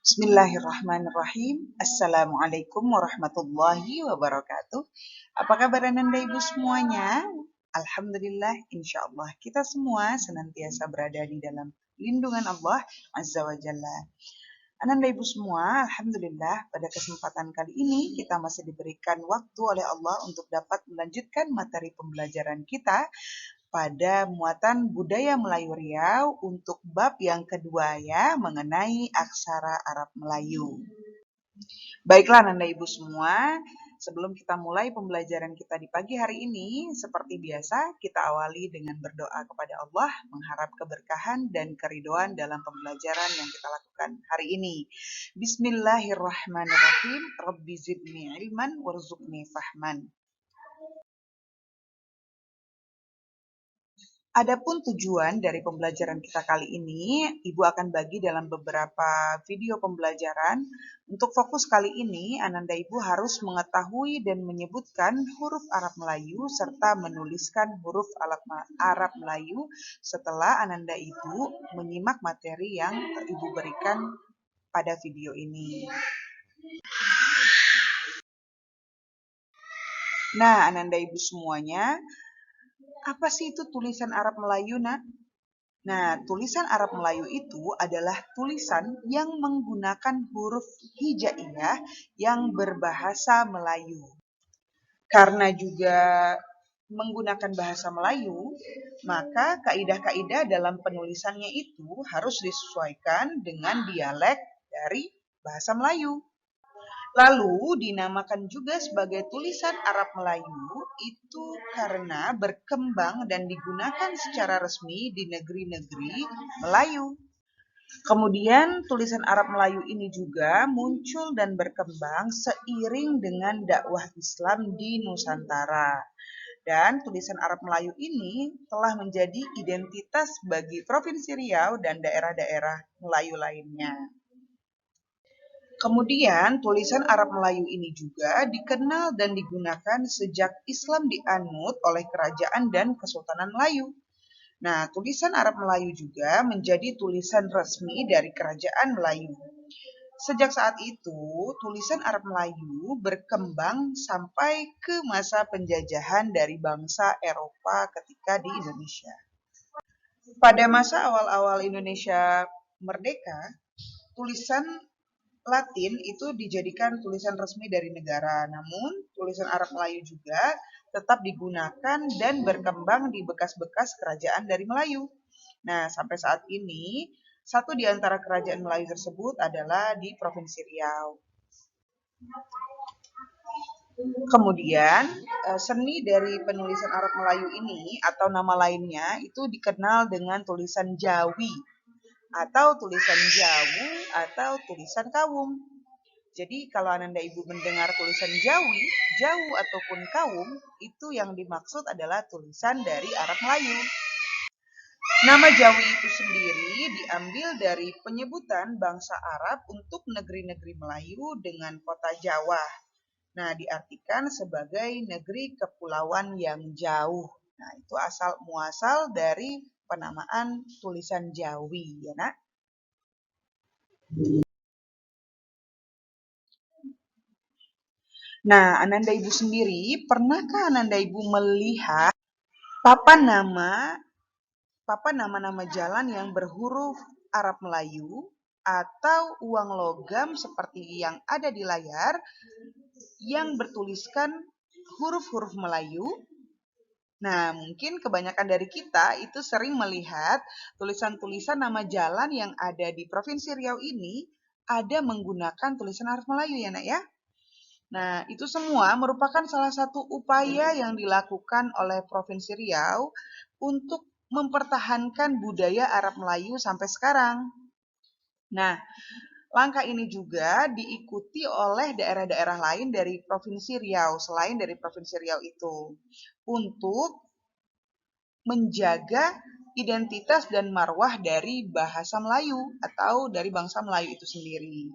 Bismillahirrahmanirrahim. Assalamualaikum warahmatullahi wabarakatuh. Apa kabar Ananda Ibu semuanya? Alhamdulillah, insya Allah kita semua senantiasa berada di dalam lindungan Allah Azza wa Jalla. Ananda Ibu semua, Alhamdulillah pada kesempatan kali ini kita masih diberikan waktu oleh Allah untuk dapat melanjutkan materi pembelajaran kita pada muatan budaya Melayu Riau untuk bab yang kedua ya, mengenai aksara Arab Melayu. Baiklah Nanda Ibu semua, sebelum kita mulai pembelajaran kita di pagi hari ini, seperti biasa kita awali dengan berdoa kepada Allah, mengharap keberkahan dan keridoan dalam pembelajaran yang kita lakukan hari ini. Bismillahirrahmanirrahim. Rabbi zidni ilman warzuqni fahman. Adapun tujuan dari pembelajaran kita kali ini, Ibu akan bagi dalam beberapa video pembelajaran. Untuk fokus kali ini, Ananda Ibu harus mengetahui dan menyebutkan huruf Arab Melayu serta menuliskan huruf Arab Melayu setelah Ananda Ibu menyimak materi yang Ibu berikan pada video ini. Nah, Ananda Ibu semuanya, apa sih itu tulisan Arab Melayu, Nak? Nah, tulisan Arab Melayu itu adalah tulisan yang menggunakan huruf hijaiyah yang berbahasa Melayu. Karena juga menggunakan bahasa Melayu, maka kaidah-kaidah dalam penulisannya itu harus disesuaikan dengan dialek dari bahasa Melayu. Lalu dinamakan juga sebagai tulisan Arab Melayu itu karena berkembang dan digunakan secara resmi di negeri-negeri Melayu. Kemudian tulisan Arab Melayu ini juga muncul dan berkembang seiring dengan dakwah Islam di Nusantara. Dan tulisan Arab Melayu ini telah menjadi identitas bagi Provinsi Riau dan daerah-daerah Melayu lainnya. Kemudian, tulisan Arab Melayu ini juga dikenal dan digunakan sejak Islam dianut oleh kerajaan dan Kesultanan Melayu. Nah, tulisan Arab Melayu juga menjadi tulisan resmi dari kerajaan Melayu. Sejak saat itu, tulisan Arab Melayu berkembang sampai ke masa penjajahan dari bangsa Eropa ketika di Indonesia. Pada masa awal-awal Indonesia merdeka, tulisan Latin itu dijadikan tulisan resmi dari negara, namun tulisan Arab Melayu juga tetap digunakan dan berkembang di bekas-bekas kerajaan dari Melayu. Nah, sampai saat ini, satu di antara kerajaan Melayu tersebut adalah di Provinsi Riau. Kemudian, seni dari penulisan Arab Melayu ini atau nama lainnya itu dikenal dengan tulisan Jawi atau tulisan Jawu atau tulisan Kawung. Jadi kalau Ananda Ibu mendengar tulisan Jawi, Jawu ataupun Kawung, itu yang dimaksud adalah tulisan dari Arab Melayu. Nama Jawi itu sendiri diambil dari penyebutan bangsa Arab untuk negeri-negeri Melayu dengan kota Jawa. Nah, diartikan sebagai negeri kepulauan yang jauh. Nah, itu asal muasal dari penamaan tulisan Jawi, ya Nak? Nah, Ananda Ibu sendiri, pernahkah Ananda Ibu melihat papan nama-nama jalan yang berhuruf Arab Melayu atau uang logam seperti yang ada di layar yang bertuliskan huruf-huruf Melayu? Nah, mungkin kebanyakan dari kita itu sering melihat tulisan-tulisan nama jalan yang ada di Provinsi Riau ini ada menggunakan tulisan Arab Melayu ya, Nak ya? Nah, itu semua merupakan salah satu upaya yang dilakukan oleh Provinsi Riau untuk mempertahankan budaya Arab Melayu sampai sekarang. Nah, langkah ini juga diikuti oleh daerah-daerah lain dari Provinsi Riau, selain dari Provinsi Riau itu, untuk menjaga identitas dan marwah dari bahasa Melayu atau dari bangsa Melayu itu sendiri.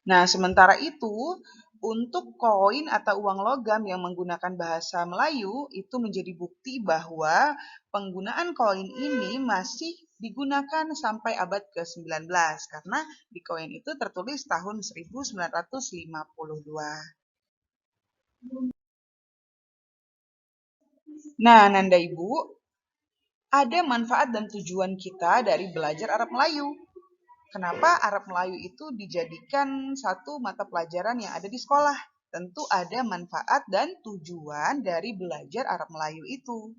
Nah, sementara itu, Untuk koin atau uang logam yang menggunakan bahasa Melayu itu menjadi bukti bahwa penggunaan koin ini masih digunakan sampai abad ke-19 karena di koin itu tertulis tahun 1952. Nah, Nanda Ibu, ada manfaat dan tujuan kita dari belajar Arab Melayu. Kenapa Arab Melayu itu dijadikan satu mata pelajaran yang ada di sekolah? Tentu ada manfaat dan tujuan dari belajar Arab Melayu itu.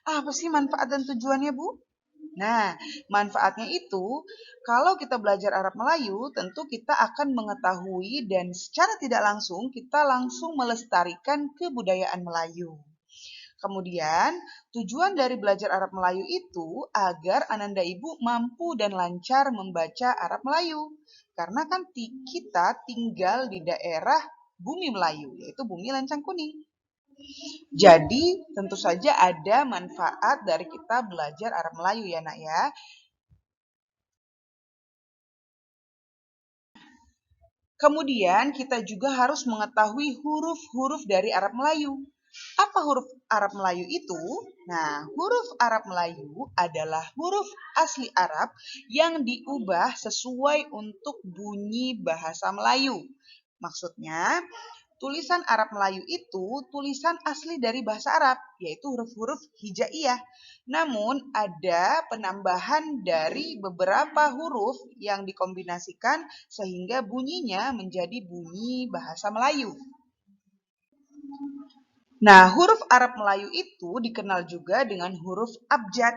Apa sih manfaat dan tujuannya, Bu? Nah, manfaatnya itu, kalau kita belajar Arab Melayu, tentu kita akan mengetahui dan secara tidak langsung kita langsung melestarikan kebudayaan Melayu. Kemudian, tujuan dari belajar Arab Melayu itu agar Ananda Ibu mampu dan lancar membaca Arab Melayu. Karena kan kita tinggal di daerah bumi Melayu, yaitu bumi Lancang Kuning. Jadi, tentu saja ada manfaat dari kita belajar Arab Melayu ya, Nak ya. Kemudian, kita juga harus mengetahui huruf-huruf dari Arab Melayu. Apa huruf Arab Melayu itu? Nah, huruf Arab Melayu adalah huruf asli Arab yang diubah sesuai untuk bunyi bahasa Melayu. Maksudnya, tulisan Arab Melayu itu tulisan asli dari bahasa Arab, yaitu huruf-huruf hijaiyah. Namun, ada penambahan dari beberapa huruf yang dikombinasikan sehingga bunyinya menjadi bunyi bahasa Melayu. Nah, huruf Arab Melayu itu dikenal juga dengan huruf abjad.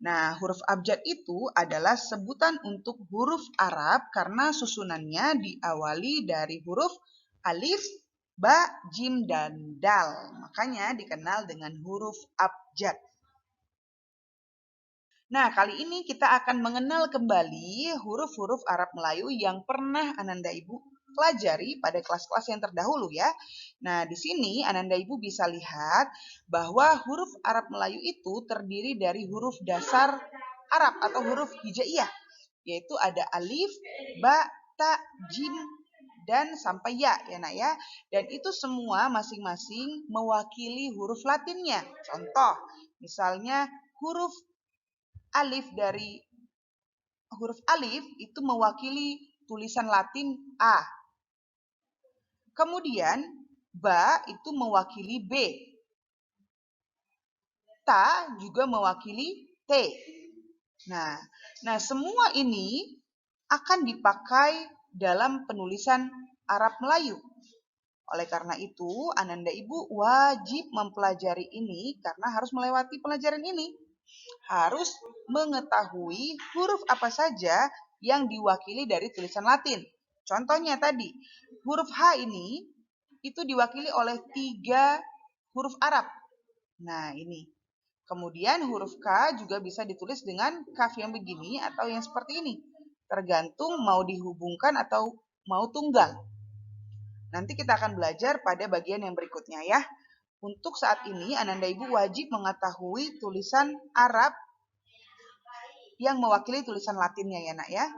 Nah, huruf abjad itu adalah sebutan untuk huruf Arab karena susunannya diawali dari huruf alif, ba, jim, dan dal. Makanya dikenal dengan huruf abjad. Nah, kali ini kita akan mengenal kembali huruf-huruf Arab Melayu yang pernah Ananda Ibu pelajari pada kelas-kelas yang terdahulu ya. Nah, di sini Ananda Ibu bisa lihat bahwa huruf Arab Melayu itu terdiri dari huruf dasar Arab atau huruf hijaiyah, yaitu ada alif, ba, ta, jim, dan sampai ya, Nak ya. Dan itu semua masing-masing mewakili huruf Latinnya. Contoh, misalnya huruf alif dari huruf alif itu mewakili tulisan Latin A. Kemudian ba itu mewakili B. Ta juga mewakili T. Nah, semua ini akan dipakai dalam penulisan Arab Melayu. Oleh karena itu, Ananda Ibu wajib mempelajari ini karena harus melewati pelajaran ini. Harus mengetahui huruf apa saja yang diwakili dari tulisan Latin. Contohnya tadi, huruf H ini itu diwakili oleh 3 huruf Arab. Nah, ini. Kemudian huruf K juga bisa ditulis dengan kaf yang begini atau yang seperti ini. Tergantung mau dihubungkan atau mau tunggal. Nanti kita akan belajar pada bagian yang berikutnya ya. Untuk saat ini, Ananda Ibu wajib mengetahui tulisan Arab yang mewakili tulisan Latinnya ya, Nak ya.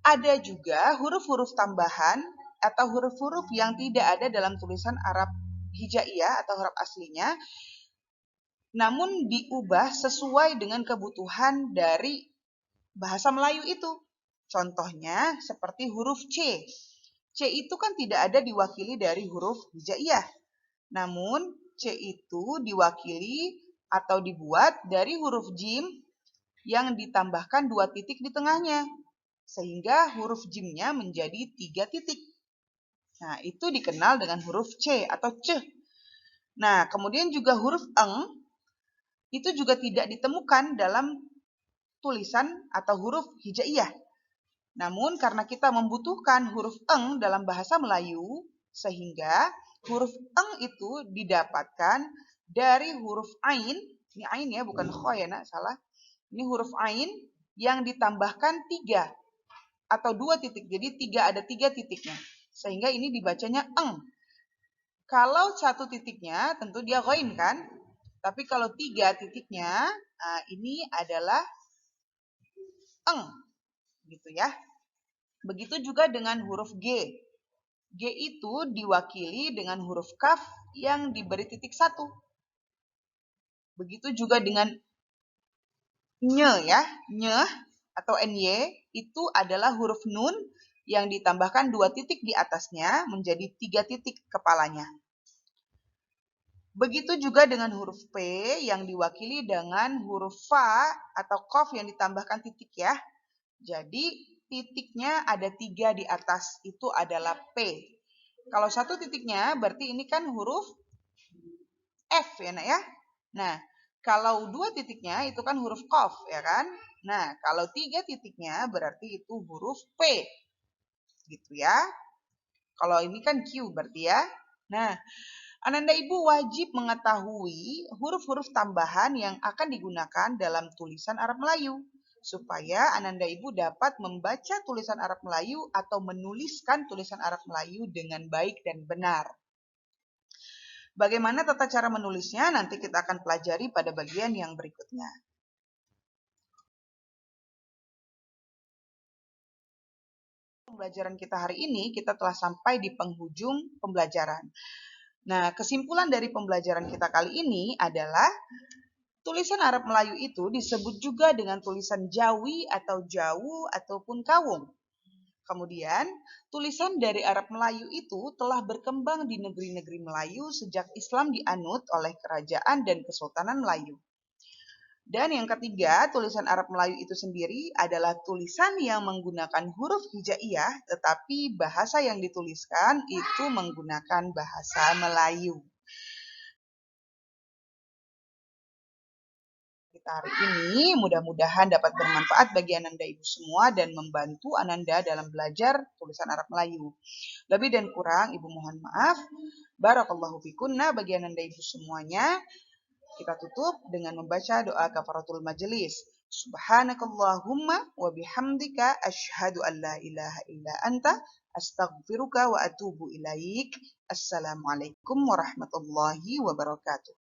Ada juga huruf-huruf tambahan atau huruf-huruf yang tidak ada dalam tulisan Arab hijaiyah atau huruf aslinya, namun diubah sesuai dengan kebutuhan dari bahasa Melayu itu. Contohnya seperti huruf C. C itu kan tidak ada diwakili dari huruf hijaiyah. Namun C itu diwakili atau dibuat dari huruf jim yang ditambahkan 2 titik di tengahnya. Sehingga huruf jimnya menjadi 3 titik. Nah, itu dikenal dengan huruf C atau C. Nah, kemudian juga huruf eng itu juga tidak ditemukan dalam tulisan atau huruf hijaiyah. Namun karena kita membutuhkan huruf eng dalam bahasa Melayu, sehingga huruf eng itu didapatkan dari huruf ain. Ini ain ya, bukan kho ya, Nak, salah. Ini huruf ain yang ditambahkan 3 atau 2 titik. Jadi ada 3 titiknya. Sehingga ini dibacanya eng. Kalau 1 titiknya tentu dia ghain kan? Tapi kalau 3 titiknya, ini adalah eng. gitu ya. Begitu juga dengan huruf G. G itu diwakili dengan huruf kaf yang diberi titik satu. Begitu juga dengan nye ya, nye atau ny itu adalah huruf nun yang ditambahkan 2 titik di atasnya menjadi 3 titik kepalanya. Begitu juga dengan huruf P yang diwakili dengan huruf fa atau qaf yang ditambahkan titik ya. Jadi titiknya ada 3 di atas, itu adalah P. Kalau 1 titiknya berarti ini kan huruf F ya nak ya. Nah, kalau 2 titiknya itu kan huruf qaf ya kan. Nah, kalau 3 titiknya berarti itu huruf P. Gitu ya. Kalau ini kan Q berarti ya. Nah, Ananda Ibu wajib mengetahui huruf-huruf tambahan yang akan digunakan dalam tulisan Arab Melayu supaya Ananda Ibu dapat membaca tulisan Arab Melayu atau menuliskan tulisan Arab Melayu dengan baik dan benar. Bagaimana tata cara menulisnya nanti kita akan pelajari pada bagian yang berikutnya. Pembelajaran kita hari ini kita telah sampai di penghujung pembelajaran. Nah, kesimpulan dari pembelajaran kita kali ini adalah tulisan Arab Melayu itu disebut juga dengan tulisan Jawi atau Jawu ataupun Kawung. Kemudian, tulisan dari Arab Melayu itu telah berkembang di negeri-negeri Melayu sejak Islam dianut oleh kerajaan dan kesultanan Melayu. Dan yang ketiga, tulisan Arab Melayu itu sendiri adalah tulisan yang menggunakan huruf hijaiyah, tetapi bahasa yang dituliskan itu menggunakan bahasa Melayu. Kita hari ini mudah-mudahan dapat bermanfaat bagi Ananda Ibu semua dan membantu Ananda dalam belajar tulisan Arab Melayu. Lebih dan kurang Ibu mohon maaf. Barakallahu fikunna bagi Ananda Ibu semuanya. Kita tutup dengan membaca doa kafaratul majelis. Subhanakallahumma wa bihamdika asyhadu an la ilaha illa anta astaghfiruka wa atubu ilaik. Assalamualaikum warahmatullahi wabarakatuh.